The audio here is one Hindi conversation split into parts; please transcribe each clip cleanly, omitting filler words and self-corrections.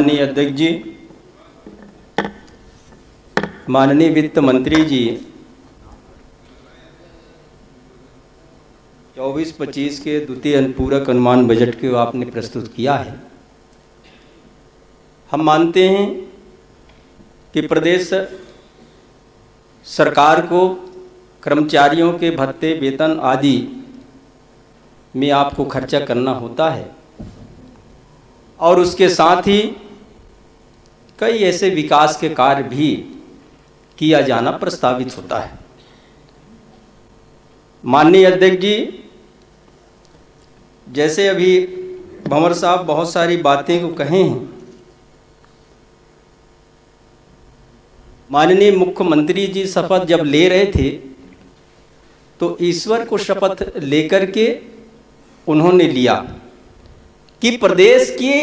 माननीय अध्यक्ष जी, माननीय वित्त मंत्री जी, 24-25 के द्वितीय अनुपूरक अनुमान बजट को आपने प्रस्तुत किया है। हम मानते हैं कि प्रदेश सरकार को कर्मचारियों के भत्ते, वेतन आदि में आपको खर्चा करना होता है और उसके साथ ही कई ऐसे विकास के कार्य भी किया जाना प्रस्तावित होता है। माननीय अध्यक्ष जी, जैसे अभी भंवर साहब बहुत सारी बातें को कहे हैं, माननीय मुख्यमंत्री जी शपथ जब ले रहे थे तो ईश्वर को शपथ लेकर के उन्होंने लिया कि प्रदेश की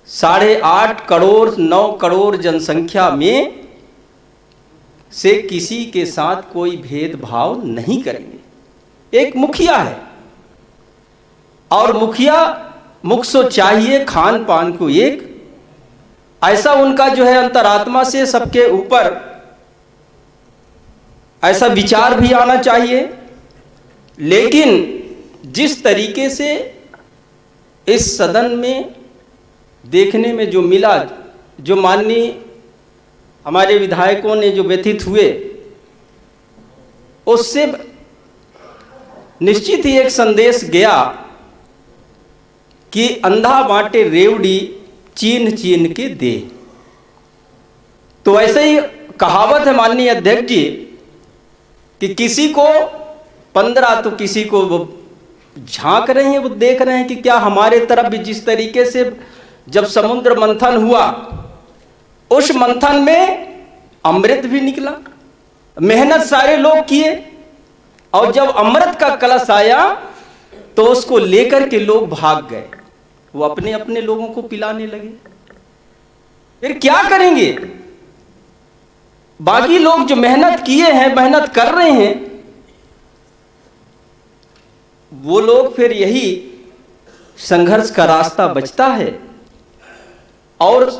8.5 करोड़ 9 करोड़ जनसंख्या में से किसी के साथ कोई भेदभाव नहीं करेंगे। एक मुखिया है और मुख सो चाहिए खान पान को एक, ऐसा उनका जो है अंतरात्मा से सबके ऊपर ऐसा विचार भी आना चाहिए। लेकिन जिस तरीके से इस सदन में देखने में जो मिला, जो माननीय हमारे विधायकों ने जो व्यथित हुए, उससे निश्चित ही एक संदेश गया कि अंधा बांटे रेवड़ी चीन चीन के दे। तो ऐसे ही कहावत है माननीय अध्यक्ष जी कि किसी को 15 तो किसी को वो झांक रहे हैं, वो देख रहे हैं कि क्या हमारे तरफ भी जिस तरीके से जब समुद्र मंथन हुआ, उस मंथन में अमृत भी निकला, मेहनत सारे लोग किए और जब अमृत का कलश आया तो उसको लेकर के लोग भाग गए, वो अपने अपने लोगों को पिलाने लगे। फिर क्या करेंगे? बाकी लोग जो मेहनत किए हैं, मेहनत कर रहे हैं, वो लोग फिर यही संघर्ष का रास्ता बचता है। और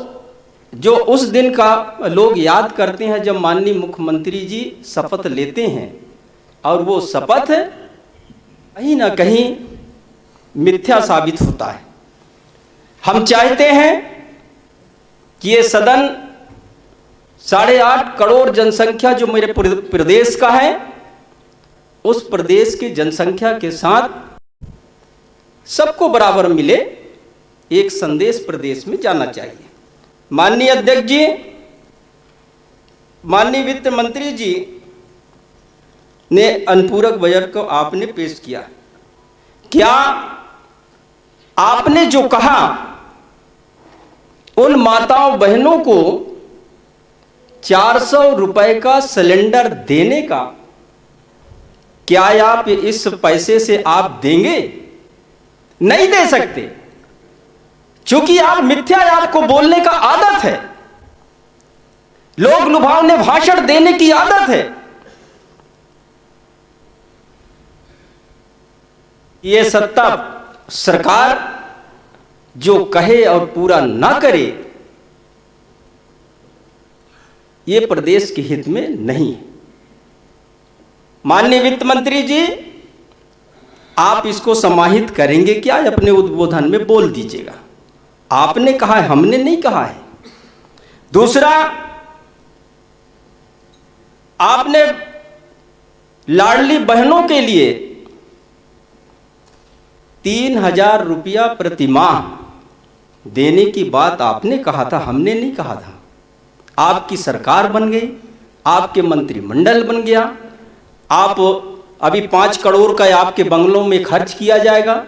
जो उस दिन का लोग याद करते हैं जब माननीय मुख्यमंत्री जी शपथ लेते हैं और वो शपथ कहीं ना कहीं मिथ्या साबित होता है। हम चाहते हैं कि ये सदन 8.5 करोड़ जनसंख्या जो मेरे प्रदेश का है, उस प्रदेश की जनसंख्या के साथ सबको बराबर मिले, एक संदेश प्रदेश में जाना चाहिए। माननीय अध्यक्ष जी, माननीय वित्त मंत्री जी ने अनुपूरक बजट को आपने पेश किया। क्या आपने जो कहा उन माताओं बहनों को 400 रुपए का सिलेंडर देने का, क्या आप इस पैसे से आप देंगे? नहीं दे सकते, क्योंकि आप मिथ्या, आपको बोलने का आदत है, लोग लुभावने भाषण देने की आदत है। ये सत्ता सरकार जो कहे और पूरा ना करे, ये प्रदेश के हित में नहीं है। माननीय वित्त मंत्री जी, आप इसको समाहित करेंगे क्या? अपने उद्बोधन में बोल दीजिएगा। आपने कहा है, हमने नहीं कहा है। दूसरा, आपने लाडली बहनों के लिए 3,000 रुपया प्रति माह देने की बात आपने कहा था, हमने नहीं कहा था। आपकी सरकार बन गई, आपके मंत्रिमंडल बन गया, आप अभी 5 करोड़ का आपके बंगलों में खर्च किया जाएगा,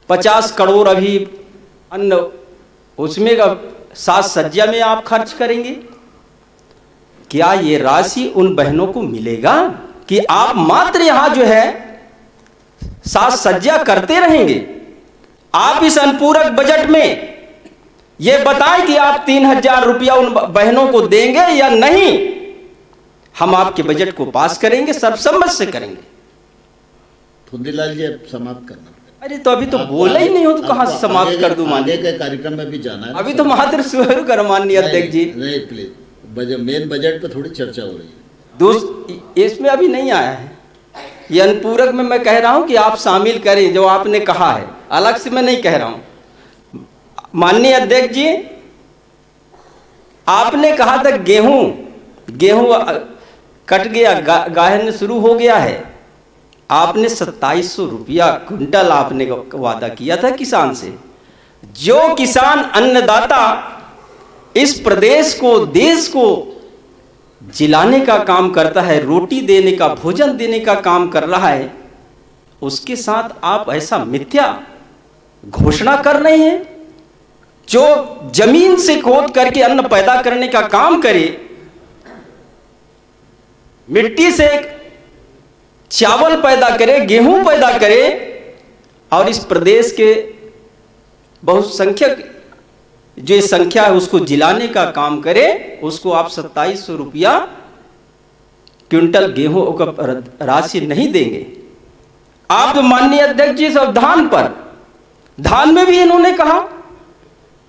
50 करोड़ अभी अन्य उसमें का साज सज्जा में आप खर्च करेंगे। क्या ये राशि उन बहनों को मिलेगा कि आप मात्र यहां जो है साज सज्जा करते रहेंगे? आप इस अनुपूरक बजट में ये बताएं कि आप 3,000 रुपया उन बहनों को देंगे या नहीं। हम आपके बजट को पास करेंगे, सर्वसम्मत से करेंगे। फुंदीलाल जी, अब समाप्त करना। अरे तो अभी तो बोला ही नहीं हो तो कहाँ से समाप्त कर दूं? आगे के कार्यक्रम में भी जाना है। अभी तो मात्र शुरू कर माननीय अध्यक्ष जी। नहीं प्लीज, मेन बजट पे थोड़ी चर्चा हो रही है। इसमें अभी नहीं आया है, ये अनुपूरक में मैं कह रहा हूं कि आप शामिल करें जो आपने कहा है, अलग से मैं नहीं कह रहा हूं। माननीय अध्यक्ष जी, आपने कहा था गेहूं कट गया, गाहन शुरू हो गया है। आपने 2700 रुपया क्विंटल आपने वादा किया था किसान से। जो किसान अन्नदाता इस प्रदेश को, देश को जिलाने का काम करता है, रोटी देने का, भोजन देने का काम कर रहा है, उसके साथ आप ऐसा मिथ्या घोषणा कर रहे हैं। जो जमीन से खोद करके अन्न पैदा करने का काम करे, मिट्टी से चावल पैदा करे, गेहूं पैदा करे, और इस प्रदेश के बहुसंख्यक जो संख्या है उसको जिलाने का काम करे, उसको आप 2700 रुपया क्विंटल गेहूं का राशि नहीं देंगे। आप माननीय अध्यक्ष जी सब धान में भी इन्होंने कहा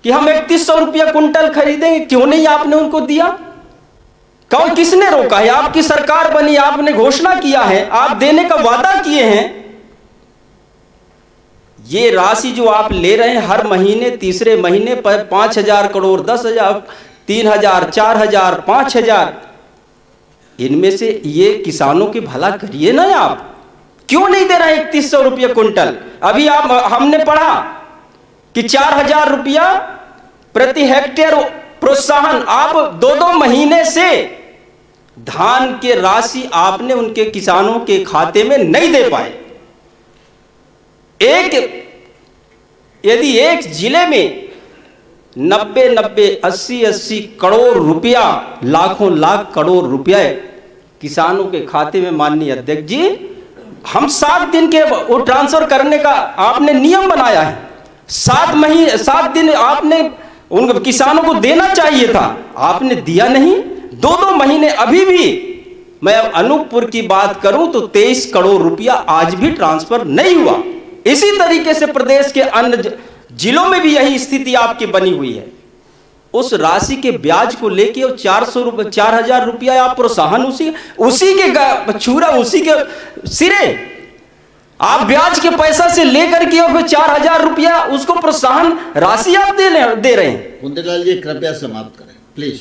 कि हम 3100 रुपया क्विंटल खरीदेंगे, क्यों नहीं आपने उनको दिया? कौन, किसने रोका है? आपकी सरकार बनी, आपने घोषणा किया है, आप देने का वादा किए हैं। ये राशि जो आप ले रहे हैं हर महीने, तीसरे महीने पर 5,000 करोड़, 10,000, 3,000, 4,000, 5,000, इनमें से ये किसानों के भला करिए ना। आप क्यों नहीं दे रहे 3100 रुपया क्विंटल? अभी हमने पढ़ा कि 4,000 रुपया प्रति हेक्टेयर प्रोत्साहन, आप 2-2 महीने से धान के राशि आपने उनके किसानों के खाते में नहीं दे पाए। यदि एक जिले में 90, 80 करोड़ रुपया, लाखों लाख करोड़ रुपया किसानों के खाते में, माननीय अध्यक्ष जी, हम 7 दिन के वो ट्रांसफर करने का आपने नियम बनाया है। 7 दिन आपने उन किसानों को देना चाहिए था, आपने दिया नहीं। 2-2 महीने, अभी भी मैं अनूपपुर की बात करूं तो 23 करोड़ रुपया आज भी ट्रांसफर नहीं हुआ। इसी तरीके से प्रदेश के अन्य जिलों में भी यही स्थिति आपकी बनी हुई है। उस राशि के ब्याज को लेके 4,000 रुपया आप प्रोत्साहन उसी के छूरा, उसी के सिरे आप ब्याज के पैसा से लेकर के और 4,000 रुपया उसको प्रोत्साहन राशि आप दे रहे हैं। कुंदलाल जी कृपया समाप्त करें प्लीज।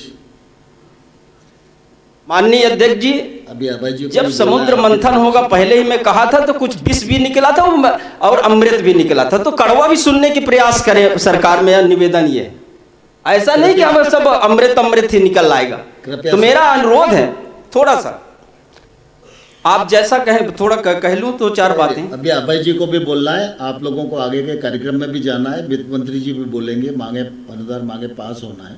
माननीय अध्यक्ष जी, अभी अभय जी जब समुद्र मंथन होगा, पहले ही मैं कहा था, तो कुछ विष भी निकला था और अमृत भी निकला था, तो कड़वा भी सुनने की प्रयास करें। सरकार में निवेदन ये, ऐसा नहीं कि हमें सब अमृत ही निकल आएगा। तो मेरा अनुरोध है, थोड़ा सा आप जैसा कहें, थोड़ा कह लूं तो 4 बातें। अभी अभय जी को भी बोलना है, आप लोगों को आगे के कार्यक्रम में भी जाना है, वित्त मंत्री जी भी बोलेंगे, अनुदान मांगे पास होना है।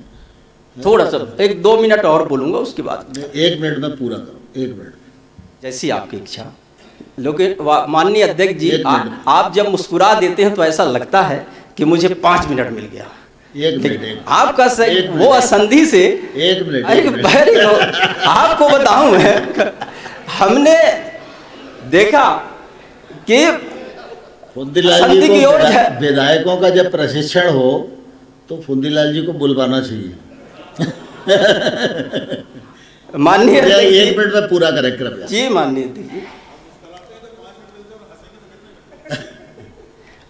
थोड़ा सा 1-2 मिनट और बोलूंगा, उसके बाद 1 मिनट में पूरा करो। 1 मिनट जैसी आपकी इच्छा। लेकिन माननीय अध्यक्ष जी, आप जब मुस्कुरा देते हैं तो ऐसा लगता है कि मुझे 5 मिनट मिल गया। 1 मिनट आपका सही वो असंधि से 1 मिनट आपको बताऊं मैं, हमने देखा कि फुंदीलाल जी को विधायकों का जब प्रशिक्षण हो तो फुंदीलाल जी को बुलवाना चाहिए। माननीय 1 मिनट में पूरा करें कृपया जी। माननीय जी,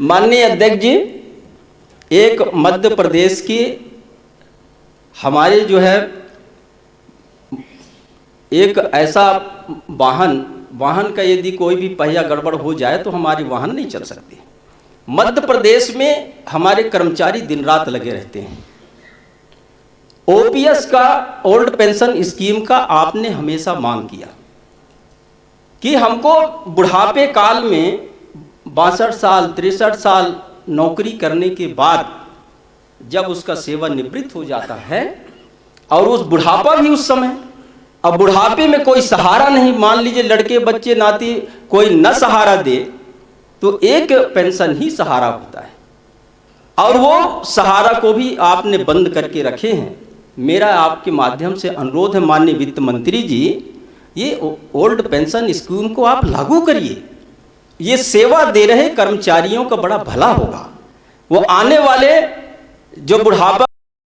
माननीय अध्यक्ष जी, एक मध्य प्रदेश की हमारे जो है एक ऐसा वाहन का यदि कोई भी पहिया गड़बड़ हो जाए तो हमारी वाहन नहीं चल सकती। मध्य प्रदेश में हमारे कर्मचारी दिन रात लगे रहते हैं। ओपीएस का, ओल्ड पेंशन स्कीम का आपने हमेशा मांग किया कि हमको बुढ़ापे काल में 62 साल 63 साल नौकरी करने के बाद जब उसका सेवानिवृत्त हो जाता है और उस बुढ़ापा भी उस समय, अब बुढ़ापे में कोई सहारा नहीं, मान लीजिए लड़के बच्चे नाती कोई न सहारा दे तो एक पेंशन ही सहारा होता है, और वो सहारा को भी आपने बंद करके रखे हैं। मेरा आपके माध्यम से अनुरोध है माननीय वित्त मंत्री जी, ये ओल्ड पेंशन स्कीम को आप लागू करिए। ये सेवा दे रहे कर्मचारियों का बड़ा भला होगा। वो आने वाले जो बुढ़ापा